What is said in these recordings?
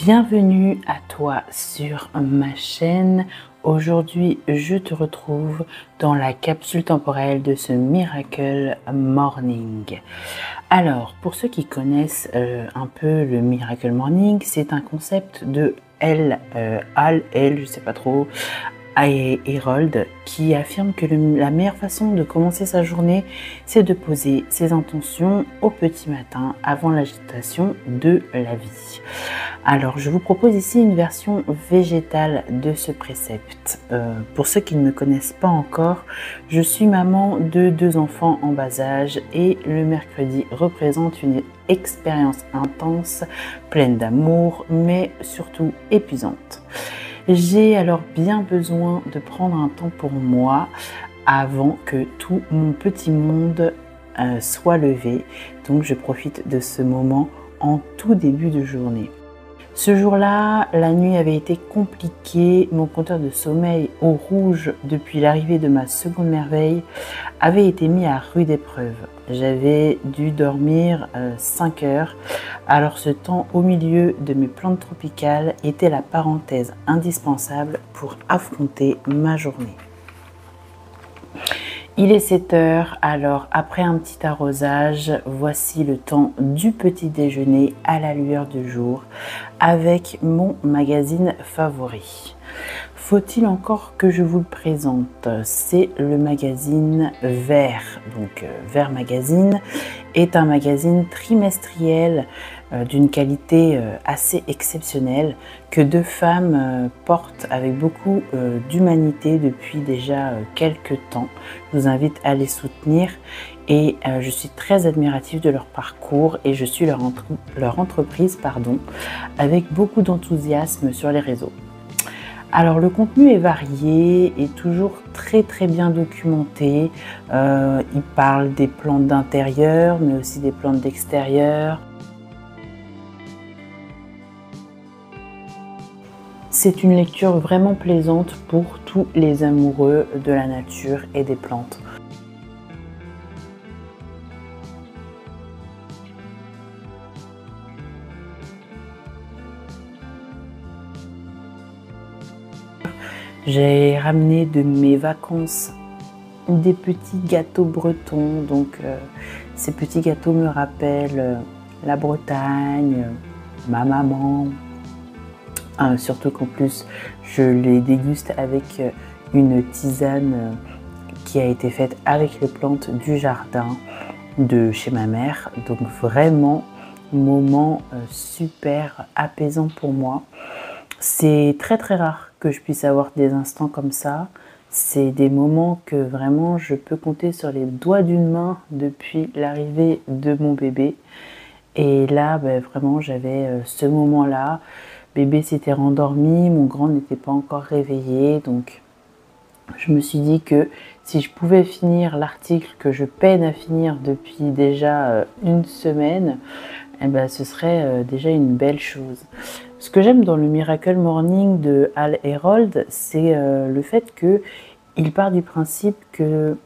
Bienvenue à toi sur ma chaîne. Aujourd'hui, je te retrouve dans la capsule temporelle de ce Miracle Morning. Alors, pour ceux qui connaissent un peu le Miracle Morning, c'est un concept de je sais pas trop, Herold, qui affirme que la meilleure façon de commencer sa journée, c'est de poser ses intentions au petit matin avant l'agitation de la vie. Alors, je vous propose ici une version végétale de ce précepte. Pour ceux qui ne me connaissent pas encore, je suis maman de 2 enfants en bas âge et le mercredi représente une expérience intense, pleine d'amour, mais surtout épuisante. J'ai alors bien besoin de prendre un temps pour moi avant que tout mon petit monde soit levé. Donc je profite de ce moment en tout début de journée. Ce jour-là, la nuit avait été compliquée. Mon compteur de sommeil au rouge depuis l'arrivée de ma seconde merveille avait été mis à rude épreuve. J'avais dû dormir 5 heures. Alors ce temps au milieu de mes plantes tropicales était la parenthèse indispensable pour affronter ma journée. Il est 7 heures, alors après un petit arrosage, voici le temps du petit déjeuner à la lueur du jour avec mon magazine favori. Faut-il encore que je vous le présente? C'est le magazine Vert. Donc Vert Magazine est un magazine trimestriel d'une qualité assez exceptionnelle que 2 femmes portent avec beaucoup d'humanité depuis déjà quelques temps. Je vous invite à les soutenir et je suis très admirative de leur parcours et je suis leur entreprise avec beaucoup d'enthousiasme sur les réseaux. Alors le contenu est varié et toujours très bien documenté. Il parle des plantes d'intérieur mais aussi des plantes d'extérieur. C'est une lecture vraiment plaisante pour tous les amoureux de la nature et des plantes. J'ai ramené de mes vacances des petits gâteaux bretons, donc ces petits gâteaux me rappellent la Bretagne, ma maman, surtout qu'en plus je les déguste avec une tisane qui a été faite avec les plantes du jardin de chez ma mère, donc vraiment moment super apaisant pour moi. C'est très rare que je puisse avoir des instants comme ça. C'est des moments que vraiment je peux compter sur les doigts d'une main depuis l'arrivée de mon bébé. Et là, vraiment, j'avais ce moment-là. Bébé s'était rendormi, mon grand n'était pas encore réveillé. Donc, je me suis dit que si je pouvais finir l'article que je peine à finir depuis déjà une semaine, ce serait déjà une belle chose. Ce que j'aime dans le Miracle Morning de Hal Herold, c'est le fait qu'il part du principe que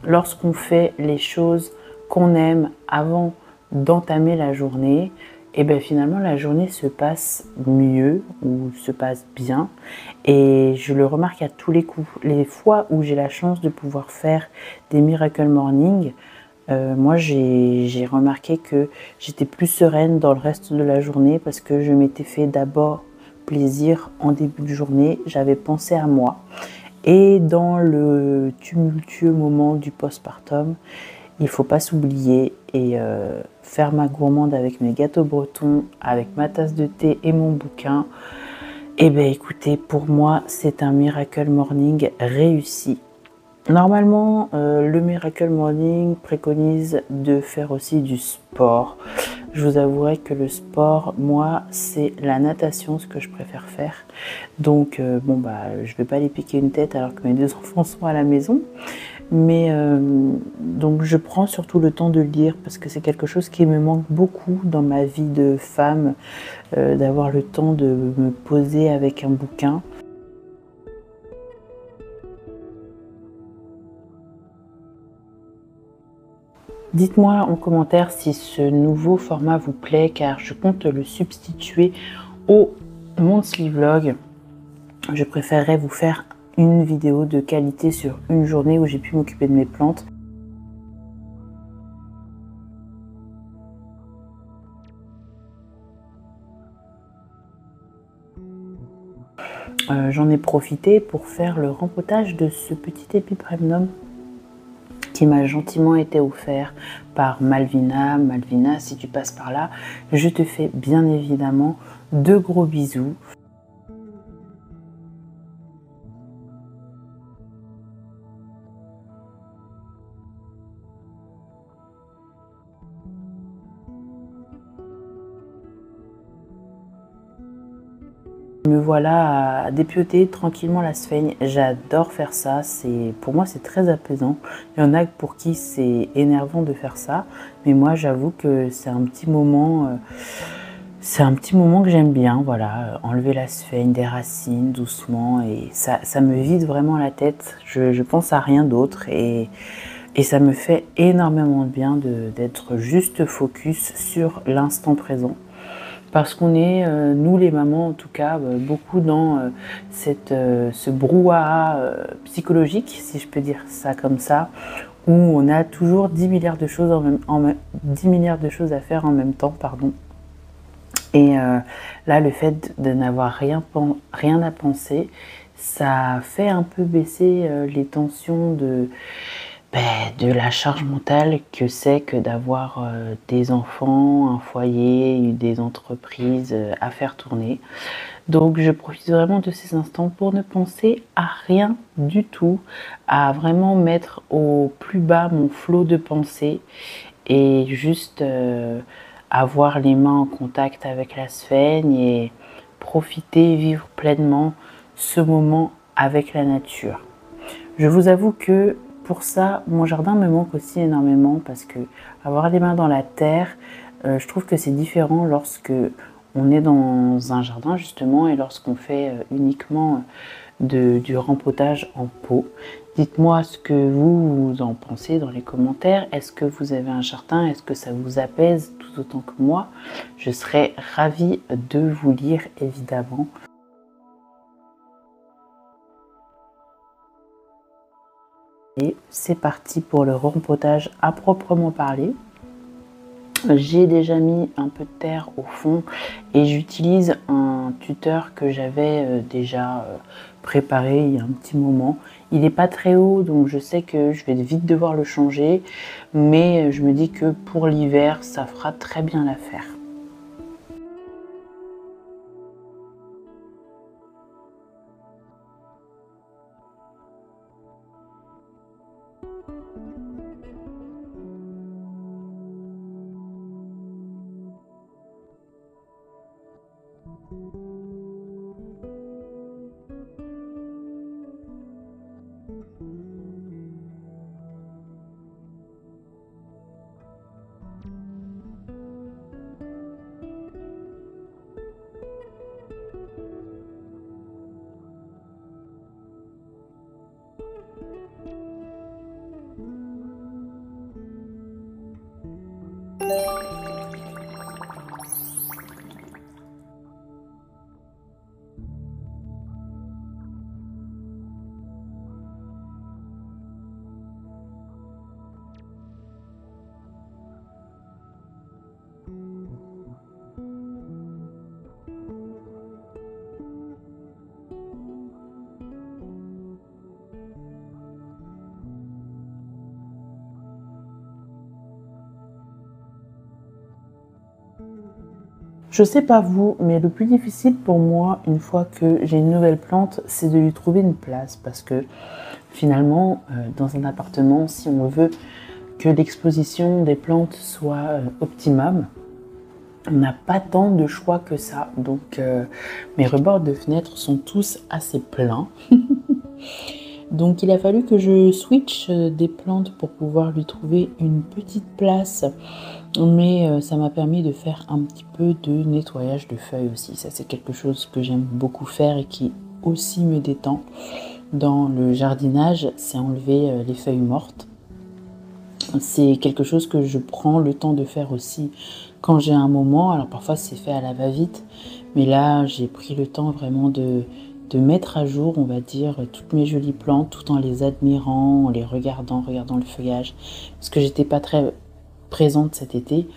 lorsqu'on fait les choses qu'on aime avant d'entamer la journée, finalement la journée se passe mieux ou se passe bien. Et je le remarque à tous les coups. Les fois où j'ai la chance de pouvoir faire des Miracle Morning, moi j'ai remarqué que j'étais plus sereine dans le reste de la journée parce que je m'étais fait d'abord plaisir en début de journée, j'avais pensé à moi. Et dans le tumultueux moment du postpartum, il ne faut pas s'oublier et faire ma gourmande avec mes gâteaux bretons, avec ma tasse de thé et mon bouquin. Écoutez, pour moi c'est un Miracle Morning réussi. Normalement, le Miracle Morning préconise de faire aussi du sport. Je vous avouerai que le sport, moi, c'est la natation, ce que je préfère faire. Donc, je vais pas les piquer une tête alors que mes 2 enfants sont à la maison. Mais donc, je prends surtout le temps de lire parce que c'est quelque chose qui me manque beaucoup dans ma vie de femme, d'avoir le temps de me poser avec un bouquin. Dites-moi en commentaire si ce nouveau format vous plaît car je compte le substituer au monthly vlog, je préférerais vous faire une vidéo de qualité sur une journée où j'ai pu m'occuper de mes plantes. J'en ai profité pour faire le rempotage de ce petit épipremnum qui m'a gentiment été offert par Malvina. Malvina, si tu passes par là, je te fais bien évidemment de gros bisous. Me voilà à dépioter tranquillement la sphaigne. J'adore faire ça. Pour moi, c'est très apaisant. Il y en a pour qui c'est énervant de faire ça, mais moi, j'avoue que c'est un petit moment. C'est un petit moment que j'aime bien. Voilà, enlever la sphaigne des racines doucement et ça me vide vraiment la tête. Je pense à rien d'autre et ça me fait énormément de bien d'être juste focus sur l'instant présent. Parce qu'on est, nous les mamans en tout cas, beaucoup dans ce brouhaha psychologique, si je peux dire ça comme ça, où on a toujours 10 milliards de choses, 10 milliards de choses à faire en même temps. Pardon. Et là, le fait de n'avoir rien à penser, ça fait un peu baisser les tensions de la charge mentale que c'est que d'avoir des enfants, un foyer, des entreprises à faire tourner. Donc je profite vraiment de ces instants pour ne penser à rien du tout, à vraiment mettre au plus bas mon flot de pensée et juste avoir les mains en contact avec la sphaigne et profiter, vivre pleinement ce moment avec la nature. Je vous avoue que pour ça, mon jardin me manque aussi énormément parce que avoir les mains dans la terre, je trouve que c'est différent lorsque on est dans un jardin justement et lorsqu'on fait uniquement du rempotage en pot. Dites-moi ce que vous en pensez dans les commentaires. Est-ce que vous avez un jardin? Est-ce que ça vous apaise tout autant que moi? Je serais ravie de vous lire évidemment. Et c'est parti pour le rempotage à proprement parler. J'ai déjà mis un peu de terre au fond et j'utilise un tuteur que j'avais déjà préparé il y a un petit moment. Il n'est pas très haut donc je sais que je vais vite devoir le changer, mais je me dis que pour l'hiver ça fera très bien l'affaire. Je sais pas vous, mais le plus difficile pour moi, une fois que j'ai une nouvelle plante, c'est de lui trouver une place. Parce que finalement, dans un appartement, si on veut que l'exposition des plantes soit optimum, on n'a pas tant de choix que ça. Donc mes rebords de fenêtre sont tous assez pleins. Donc il a fallu que je switch des plantes pour pouvoir lui trouver une petite place. Mais ça m'a permis de faire un petit peu de nettoyage de feuilles aussi. Ça c'est quelque chose que j'aime beaucoup faire et qui aussi me détend dans le jardinage, c'est enlever les feuilles mortes. C'est quelque chose que je prends le temps de faire aussi quand j'ai un moment. Alors parfois c'est fait à la va-vite, mais là j'ai pris le temps vraiment de mettre à jour, on va dire, toutes mes jolies plantes tout en les admirant, en les regardant le feuillage, parce que j'étais pas très présente cet été.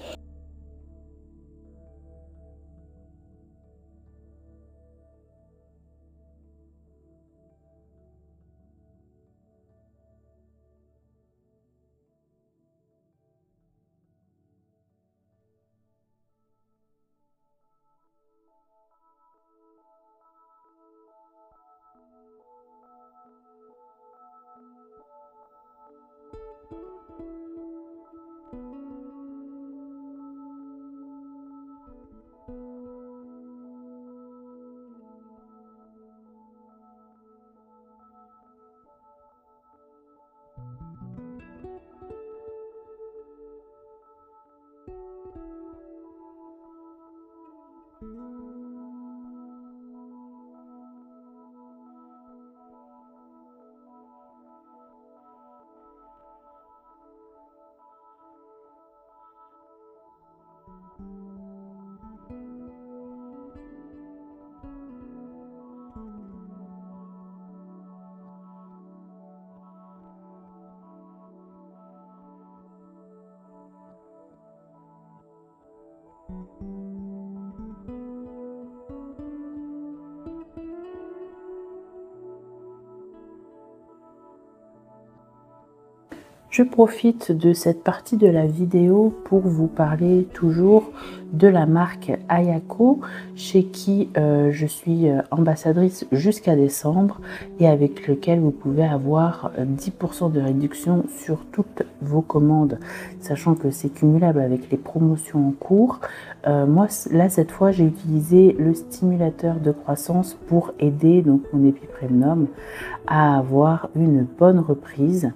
Je profite de cette partie de la vidéo pour vous parler toujours de la marque Ayako, chez qui je suis ambassadrice jusqu'à décembre et avec lequel vous pouvez avoir 10% de réduction sur toutes vos commandes, sachant que c'est cumulable avec les promotions en cours. Moi, là, cette fois, j'ai utilisé le stimulateur de croissance pour aider donc mon épiprénum à avoir une bonne reprise.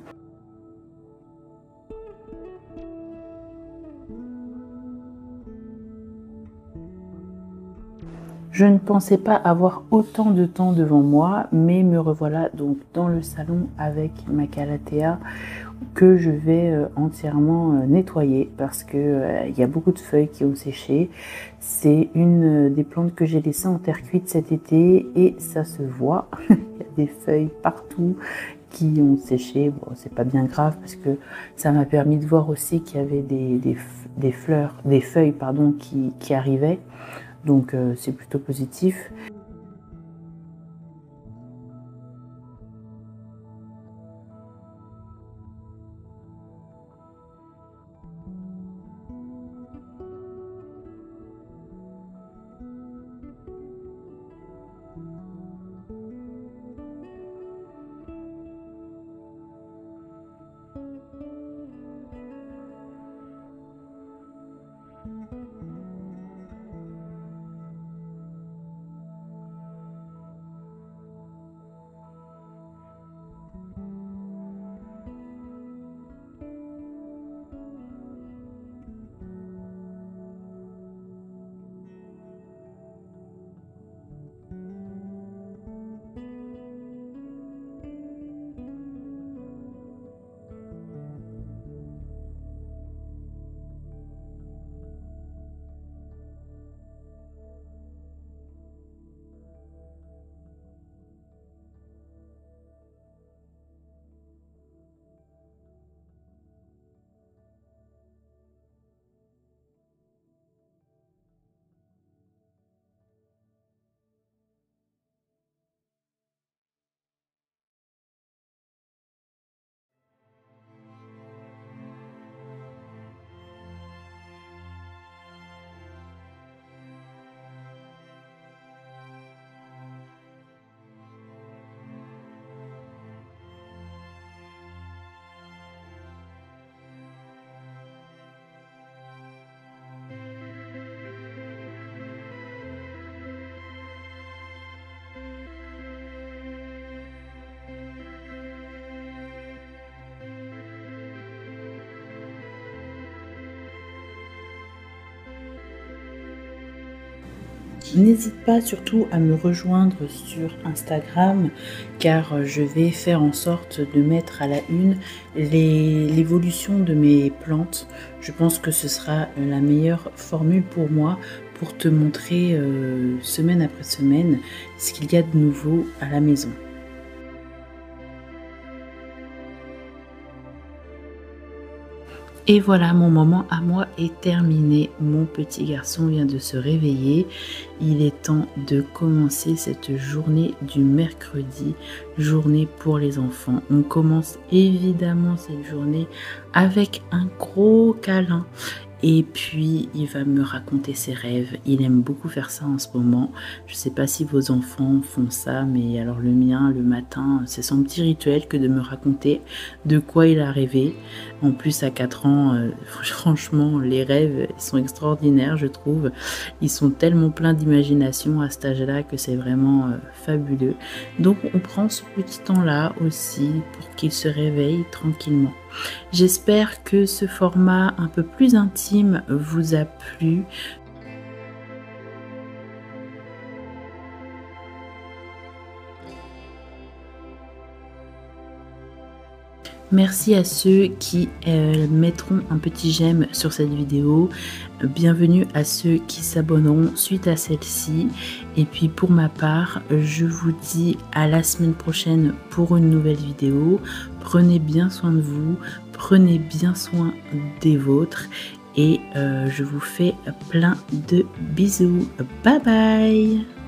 Je ne pensais pas avoir autant de temps devant moi, mais me revoilà donc dans le salon avec ma calathea que je vais entièrement nettoyer parce que il y a beaucoup de feuilles qui ont séché. C'est une des plantes que j'ai laissées en terre cuite cet été et ça se voit. Il y a des feuilles partout qui ont séché. Bon, c'est pas bien grave parce que ça m'a permis de voir aussi qu'il y avait des fleurs, des feuilles pardon, qui arrivaient. Donc c'est plutôt positif. N'hésite pas surtout à me rejoindre sur Instagram car je vais faire en sorte de mettre à la une l'évolution de mes plantes. Je pense que ce sera la meilleure formule pour moi pour te montrer semaine après semaine ce qu'il y a de nouveau à la maison. Et voilà, mon moment à moi est terminé. Mon petit garçon vient de se réveiller. Il est temps de commencer cette journée du mercredi, journée pour les enfants. On commence évidemment cette journée avec un gros câlin. Et puis, il va me raconter ses rêves. Il aime beaucoup faire ça en ce moment. Je ne sais pas si vos enfants font ça, mais alors le mien, le matin, c'est son petit rituel que de me raconter de quoi il a rêvé. En plus, à 4 ans, franchement, les rêves sont extraordinaires, je trouve. Ils sont tellement pleins d'imagination à cet âge-là que c'est vraiment fabuleux. Donc, on prend ce petit temps-là aussi pour qu'il se réveille tranquillement. J'espère que ce format un peu plus intime vous a plu. Merci à ceux qui mettront un petit j'aime sur cette vidéo. Bienvenue à ceux qui s'abonneront suite à celle-ci. Et puis pour ma part, je vous dis à la semaine prochaine pour une nouvelle vidéo. Prenez bien soin de vous, prenez bien soin des vôtres. Et je vous fais plein de bisous. Bye bye!